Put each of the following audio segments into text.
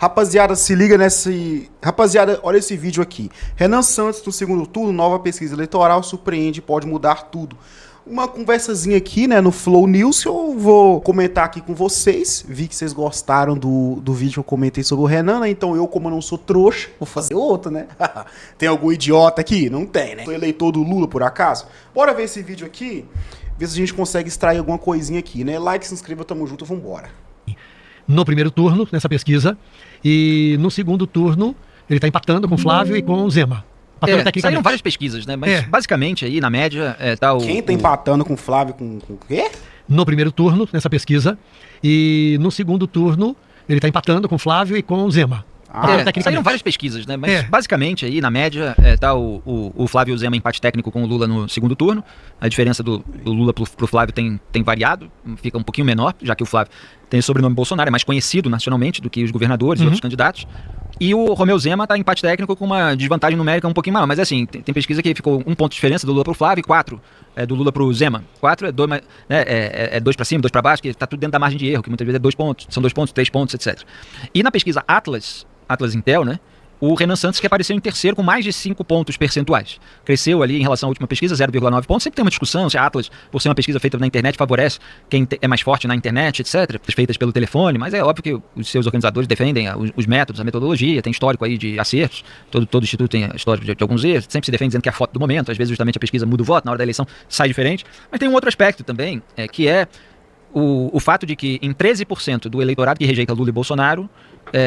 Rapaziada, se liga nesse... Rapaziada, olha esse vídeo aqui. Renan Santos no segundo turno, nova pesquisa eleitoral, surpreende, pode mudar tudo. Uma conversazinha aqui, né, no Flow News, eu vou comentar aqui com vocês. Vi que vocês gostaram do vídeo que eu comentei sobre o Renan, né? Então eu, como eu não sou trouxa, vou fazer outro, né? Tem algum idiota aqui? Não tem, né? Sou eleitor do Lula, por acaso? Bora ver esse vídeo aqui, ver se a gente consegue extrair alguma coisinha aqui, né? Like, se inscreva, tamo junto, vambora. No primeiro turno, nessa pesquisa, e no segundo turno, ele está empatando com o Flávio e com o Zema. Saíram várias pesquisas, né? Mas basicamente aí, na média, tá o... Quem tá empatando com o Flávio com o quê? No primeiro turno, nessa pesquisa, e no segundo turno, ele está empatando com o Flávio e com o Zema. Saíram várias pesquisas, né? Mas basicamente aí, na média, tá o Flávio e o Zema empate técnico com o Lula no segundo turno. A diferença do Lula pro Flávio tem variado, fica um pouquinho menor, já que o Flávio tem o sobrenome Bolsonaro, é mais conhecido nacionalmente do que os governadores e outros candidatos. E o Romeu Zema tá em empate técnico com uma desvantagem numérica um pouquinho maior. Mas assim, tem pesquisa que ficou 1 ponto de diferença do Lula pro Flávio e 4 do Lula pro Zema. 4 é 2, né, é 2 para cima, 2 para baixo, que tá tudo dentro da margem de erro, que muitas vezes é 2 pontos, são 2 pontos, 3 pontos, etc. E na pesquisa Atlas Intel, né? O Renan Santos, que apareceu em terceiro com mais de 5 pontos percentuais. Cresceu ali em relação à última pesquisa, 0,9 pontos. Sempre tem uma discussão se a Atlas, por ser uma pesquisa feita na internet, favorece quem é mais forte na internet, etc. Feitas pelo telefone, mas é óbvio que os seus organizadores defendem os métodos, a metodologia, tem histórico aí de acertos. Todo instituto tem histórico de alguns erros. Sempre se defende dizendo que é a foto do momento. Às vezes justamente a pesquisa muda o voto, na hora da eleição sai diferente. Mas tem um outro aspecto também, que é o fato de que em 13% do eleitorado que rejeita Lula e Bolsonaro,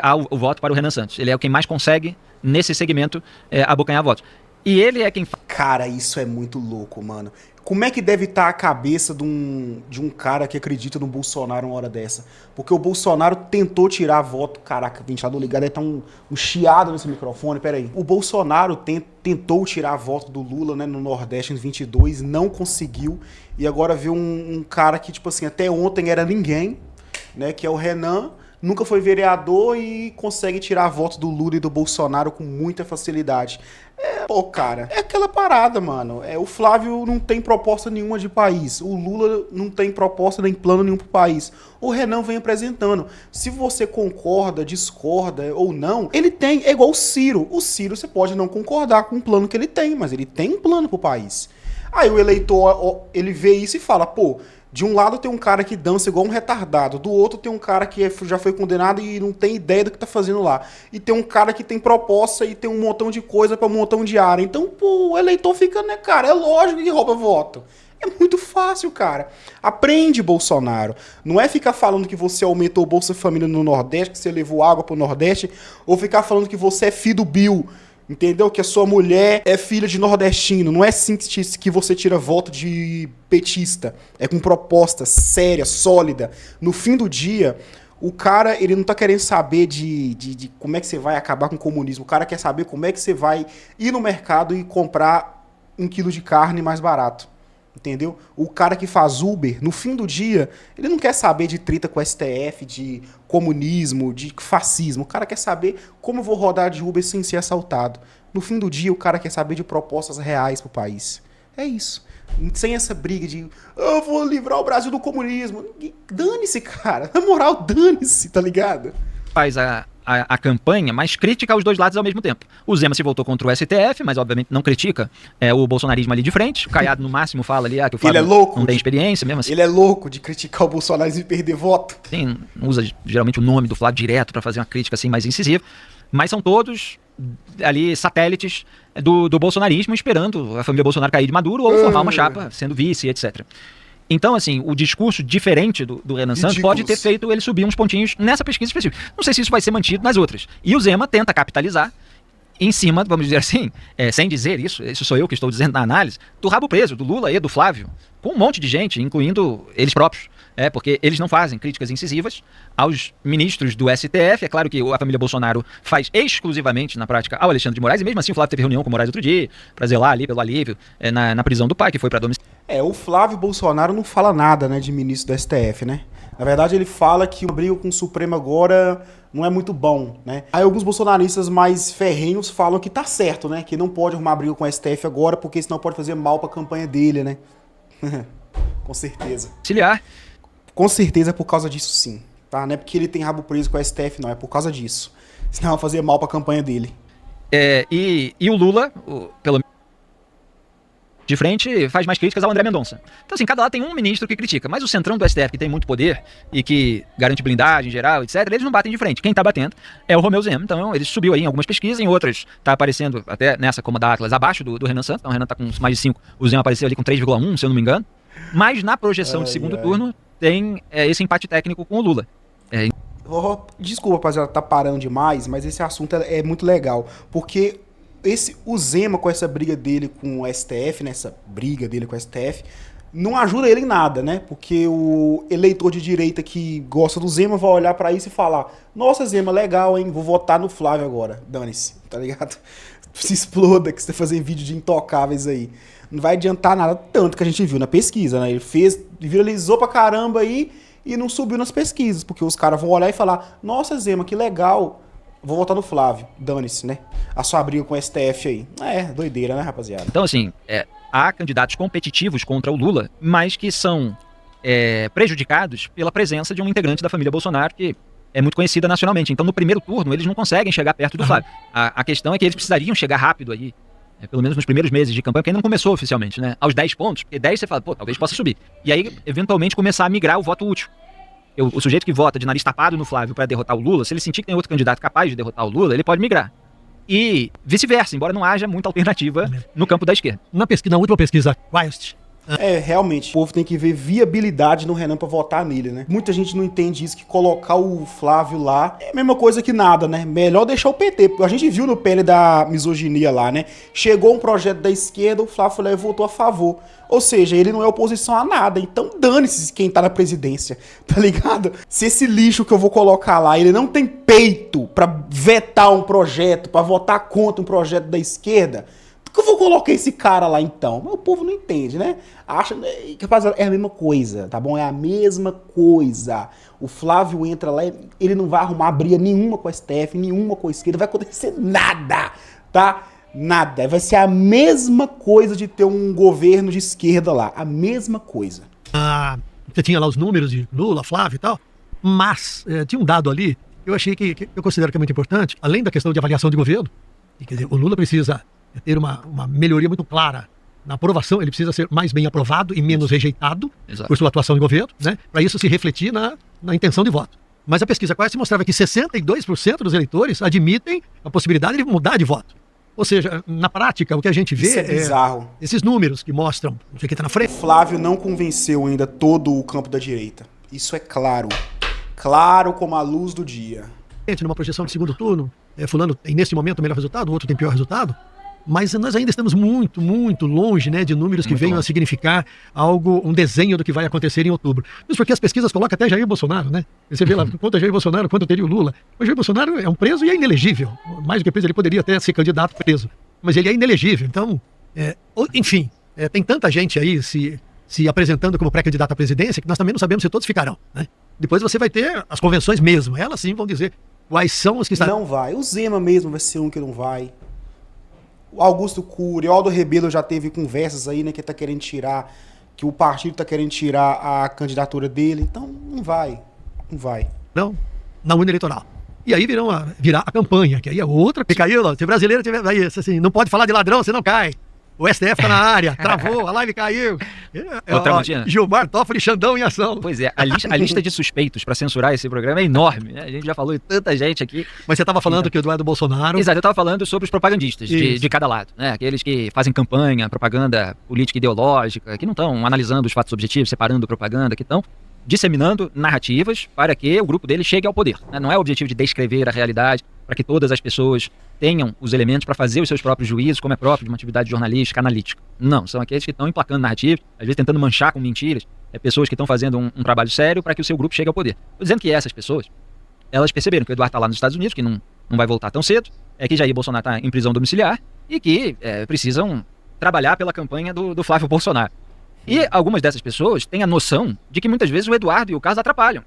há o voto para o Renan Santos. Ele é quem mais consegue, nesse segmento, abocanhar votos. E ele é quem... Cara, isso é muito louco, mano. Como é que deve estar a cabeça de um cara que acredita no Bolsonaro uma hora dessa? Porque o Bolsonaro tentou tirar voto... Caraca, o ventilador ligado, deve estar um chiado nesse microfone, peraí. O Bolsonaro tentou tirar voto do Lula, né, no Nordeste em 22, não conseguiu. E agora vê um cara que, tipo assim, até ontem era ninguém, né, que é o Renan... Nunca foi vereador e consegue tirar votos do Lula e do Bolsonaro com muita facilidade. Pô, cara, é aquela parada, mano. O Flávio não tem proposta nenhuma de país. O Lula não tem proposta nem plano nenhum pro país. O Renan vem apresentando. Se você concorda, discorda ou não, ele tem. É igual o Ciro. O Ciro você pode não concordar com o plano que ele tem, mas ele tem um plano pro país. Aí o eleitor, ele vê isso e fala, pô, de um lado tem um cara que dança igual um retardado, do outro tem um cara que já foi condenado e não tem ideia do que tá fazendo lá. E tem um cara que tem proposta e tem um montão de coisa pra um montão de área. Então, pô, o eleitor fica, né, cara, é lógico que rouba voto. É muito fácil, cara. Aprende, Bolsonaro. Não é ficar falando que você aumentou o Bolsa Família no Nordeste, que você levou água pro Nordeste, ou ficar falando que você é filho do Bill. Entendeu? Que a sua mulher é filha de nordestino. Não é assim que você tira voto de petista. É com proposta séria, sólida. No fim do dia, o cara, ele não tá querendo saber de como é que você vai acabar com o comunismo. O cara quer saber como é que você vai ir no mercado e comprar 1 quilo de carne mais barato. Entendeu? O cara que faz Uber, no fim do dia, ele não quer saber de treta com o STF, de comunismo, de fascismo. O cara quer saber como eu vou rodar de Uber sem ser assaltado. No fim do dia, o cara quer saber de propostas reais pro país. É isso. Sem essa briga de eu vou livrar o Brasil do comunismo. Dane-se, cara. Na moral, dane-se, tá ligado? Faz a campanha, mas critica os dois lados ao mesmo tempo. O Zema se voltou contra o STF, mas obviamente não critica o bolsonarismo ali de frente. O Caiado no máximo fala ali que o Flávio não tem experiência mesmo assim. Ele é louco de criticar o bolsonarismo e perder voto. Sim, usa geralmente o nome do Flávio direto para fazer uma crítica assim mais incisiva. Mas são todos ali satélites do bolsonarismo, esperando a família Bolsonaro cair de Maduro ou formar uma chapa, sendo vice, etc. Então, assim, o discurso diferente do Renan Santos pode ter feito ele subir uns pontinhos nessa pesquisa específica. Não sei se isso vai ser mantido nas outras. E o Zema tenta capitalizar em cima, vamos dizer assim, sem dizer isso sou eu que estou dizendo na análise, do rabo preso, do Lula e do Flávio, com um monte de gente, incluindo eles próprios. Porque eles não fazem críticas incisivas aos ministros do STF. É claro que a família Bolsonaro faz exclusivamente, na prática, ao Alexandre de Moraes, e mesmo assim o Flávio teve reunião com o Moraes outro dia, para zelar ali pelo alívio na prisão do pai, que foi para domicílio. O Flávio Bolsonaro não fala nada, né, de ministro do STF, né? Na verdade, ele fala que o brigo com o Supremo agora não é muito bom, né? Aí alguns bolsonaristas mais ferrenhos falam que tá certo, né? Que não pode arrumar briga com o STF agora, porque senão pode fazer mal pra campanha dele, né? Com certeza. Auxiliar. Com certeza é por causa disso, sim. tá? Não é porque ele tem rabo preso com a STF, não. É por causa disso. Senão vai fazer mal pra campanha dele. E o Lula, pelo de frente, faz mais críticas ao André Mendonça. Então, assim, cada lado tem um ministro que critica, mas o centrão do STF, que tem muito poder e que garante blindagem geral, etc., eles não batem de frente. Quem tá batendo é o Romeu Zema. Então, ele subiu aí em algumas pesquisas, em outras tá aparecendo, até nessa, como a da Atlas, abaixo do Renan Santos. Então, o Renan tá com mais de 5, o Zema apareceu ali com 3,1, se eu não me engano. Mas na projeção de segundo turno, tem esse empate técnico com o Lula. Desculpa, rapaziada, tá parando demais, mas esse assunto é muito legal. Porque o Zema, com essa briga dele com o STF, né, essa briga dele com o STF, não ajuda ele em nada, né? Porque o eleitor de direita que gosta do Zema vai olhar pra isso e falar: nossa, Zema, legal, hein? Vou votar no Flávio agora. Dane-se, tá ligado? Se exploda que você tá fazendo vídeo de intocáveis aí. Não vai adiantar nada, tanto que a gente viu na pesquisa, né? Ele viralizou pra caramba aí e não subiu nas pesquisas, porque os caras vão olhar e falar: nossa, Zema, que legal. Vou votar no Flávio. Dane-se, né? A sua briga com o STF aí. Doideira, né, rapaziada? Então, assim, há candidatos competitivos contra o Lula, mas que são prejudicados pela presença de um integrante da família Bolsonaro que é muito conhecida nacionalmente. Então, no primeiro turno, eles não conseguem chegar perto do Flávio. A questão é que eles precisariam chegar rápido aí, pelo menos nos primeiros meses de campanha, porque ainda não começou oficialmente, né? Aos 10 pontos, porque 10 você fala, pô, talvez possa subir. E aí, eventualmente, começar a migrar o voto útil. O sujeito que vota de nariz tapado no Flávio para derrotar o Lula, se ele sentir que tem outro candidato capaz de derrotar o Lula, ele pode migrar. E vice-versa, embora não haja muita alternativa no campo da esquerda. Na última pesquisa, Quaest, realmente, o povo tem que ver viabilidade no Renan pra votar nele, né? Muita gente não entende isso, que colocar o Flávio lá é a mesma coisa que nada, né? Melhor deixar o PT, porque a gente viu no pele da misoginia lá, né? Chegou um projeto da esquerda, o Flávio foi lá e votou a favor. Ou seja, ele não é oposição a nada, então dane-se quem tá na presidência, tá ligado? Se esse lixo que eu vou colocar lá, ele não tem peito pra vetar um projeto, pra votar contra um projeto da esquerda, por que eu vou colocar esse cara lá então? Mas o povo não entende, né? Acha que é a mesma coisa, tá bom? É a mesma coisa. O Flávio entra lá, ele não vai arrumar briga nenhuma com a STF, nenhuma com a esquerda, não vai acontecer nada, tá? Nada. Vai ser a mesma coisa de ter um governo de esquerda lá. A mesma coisa. Você tinha lá os números de Lula, Flávio e tal, mas tinha um dado ali que eu achei que eu considero que é muito importante, além da questão de avaliação de governo. E, quer dizer, o Lula precisa ter uma melhoria muito clara na aprovação, ele precisa ser mais bem aprovado e menos rejeitado. Exato. Por sua atuação de governo, né? Para isso se refletir na intenção de voto. Mas a pesquisa quase mostrava que 62% dos eleitores admitem a possibilidade de mudar de voto. Ou seja, na prática, o que a gente vê isso é bizarro. Esses números que mostram o que está na frente. O Flávio não convenceu ainda todo o campo da direita. Isso é claro. Claro como a luz do dia. Numa projeção de segundo turno, fulano tem nesse momento o melhor resultado, o outro tem pior resultado. Mas nós ainda estamos muito, muito longe, né, de números que venham a significar algo, um desenho do que vai acontecer em outubro. Isso porque as pesquisas colocam até Jair Bolsonaro, né? Você vê lá quanto é Jair Bolsonaro, quanto teria o Lula. O Jair Bolsonaro é um preso e é inelegível. Mais do que preso, ele poderia até ser candidato preso. Mas ele é inelegível. Então, enfim, tem tanta gente aí se apresentando como pré-candidato à presidência que nós também não sabemos se todos ficarão, né? Depois você vai ter as convenções mesmo. Elas sim vão dizer quais são os que estarão. Não vai. O Zema mesmo vai ser um que não vai. O Augusto Cury, o Aldo Rebelo já teve conversas aí, né, que tá querendo tirar, que o partido tá querendo tirar a candidatura dele. Então, não vai. Não vai. Não, na urna eleitoral. E aí virar a campanha, que aí é outra. Se caiu, se brasileiro tiver aí, assim, não pode falar de ladrão, você não cai. O STF tá na área, travou, a live caiu. Gilmar Toffoli, Xandão em ação. Pois é, a lista de suspeitos para censurar esse programa é enorme, né? A gente já falou de tanta gente aqui. Mas você estava falando que o Eduardo Bolsonaro... Exato, eu estava falando sobre os propagandistas de cada lado, né? Aqueles que fazem campanha, propaganda política ideológica, que não estão analisando os fatos objetivos, separando propaganda, que estão disseminando narrativas para que o grupo dele chegue ao poder, né? Não é o objetivo de descrever a realidade, para que todas as pessoas tenham os elementos para fazer os seus próprios juízos, como é próprio de uma atividade jornalística, analítica. Não, são aqueles que estão emplacando narrativas, às vezes tentando manchar com mentiras, pessoas que estão fazendo um trabalho sério para que o seu grupo chegue ao poder. Estou dizendo que essas pessoas, elas perceberam que o Eduardo está lá nos Estados Unidos, que não vai voltar tão cedo, que Jair Bolsonaro está em prisão domiciliar e que precisam trabalhar pela campanha do Flávio Bolsonaro. E algumas dessas pessoas têm a noção de que muitas vezes o Eduardo e o Carlos atrapalham.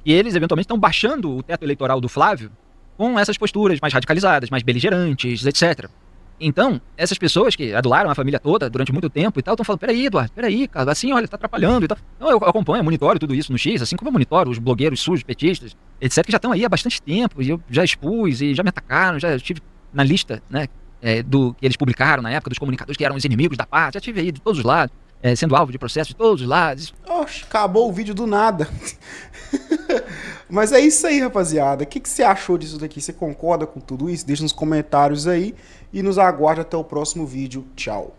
E eles, eventualmente, estão baixando o teto eleitoral do Flávio com essas posturas mais radicalizadas, mais beligerantes, etc. Então, essas pessoas que adularam a família toda durante muito tempo e tal, estão falando, peraí, Eduardo, peraí, cara, assim, olha, tá atrapalhando e tal. Então, eu acompanho, monitoro tudo isso no X, assim como eu monitoro os blogueiros sujos, petistas, etc, que já estão aí há bastante tempo, e eu já expus, e já me atacaram, já estive na lista, né, do que eles publicaram na época, dos comunicadores que eram os inimigos da paz, já tive aí de todos os lados, sendo alvo de processo de todos os lados. Oxe, acabou o vídeo do nada. Mas é isso aí, rapaziada. O que você achou disso daqui? Você concorda com tudo isso? Deixa nos comentários aí e nos aguarde até o próximo vídeo. Tchau.